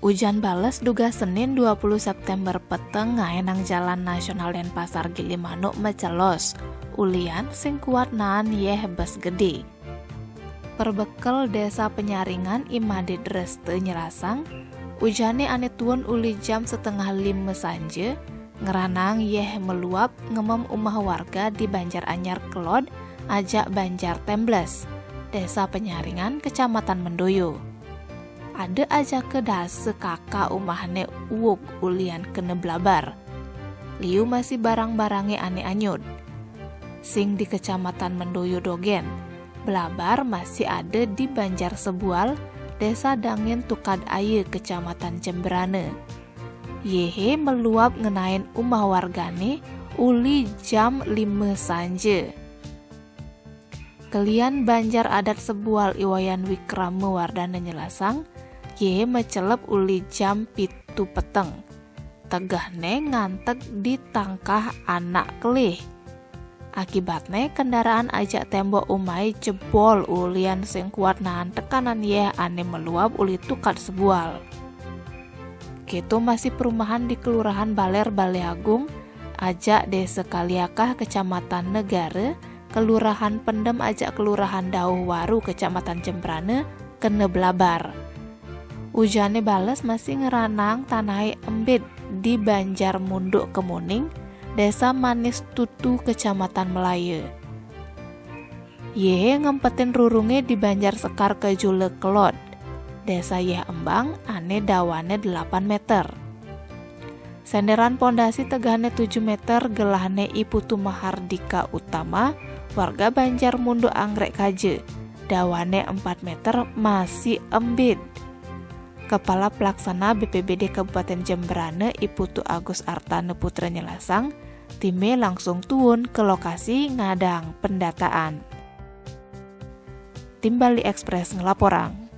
Ujan bales duga Senin 20 September peteng ngaenang Jalan Nasional Denpasar Gilimanuk mecelos. Ulian sing kuat naan yeh bes gede. Perbekel desa Penyaringan Imade Dreste Nyelasang, ujane ane tuun uli jam 4:30 sanje, ngeranang yeh meluap ngemem umah warga di Banjar Anyar Kelod, ajak Banjar Tembles, desa Penyaringan, Kecamatan Mendoyo. Ada aja ke dase kakak umahne uwuk ulian kene blabar. Liu masih barang-barangnya ane anyud. Sing di Kecamatan Mendoyo Dogen, blabar masih ada di Banjar Sebual, desa Dangin Tukad Aye, Kecamatan Jemberane. Yehe meluap ngenain umah wargane uli jam 5 sanje. Kelian Banjar adat Sebual Iwayan Wikrame Wardana Nyelasang, ye mecelep uli jam 7 peteng. Tegahne ngantek di tangkah anak kelih. Akibatnya kendaraan ajak tembok umai jebol ulian sing kuat nahan tekanan ye ane meluap uli Tukad Sebual. Gitu masih perumahan di Kelurahan Baler Baleagung, ajak desa Kaliakah Kecamatan Negara, Kelurahan Pendem ajak Kelurahan Dauh Waru Kecamatan Jemberane kene blabar. Ujane bales masih ngeranang tanai embit di Banjar Munduk Kemuning, desa Manis Tutu Kecamatan Melayu. Ye ngempetin rurunge di Banjar Sekar Kejule Kelod, desa Yeh Embang ane dawane 8 meter. Senderan pondasi tegahane 7 meter gelahne Iputu Mahardika Utama, warga Banjar Munduk Anggrek Kaje, dawane 4 meter masih embit. Kepala Pelaksana BPBD Kabupaten Jemberane Iputu Agus Artane Putra Nyelasang, time langsung turun ke lokasi ngadang pendataan. Tim Bali Express ngelaporang.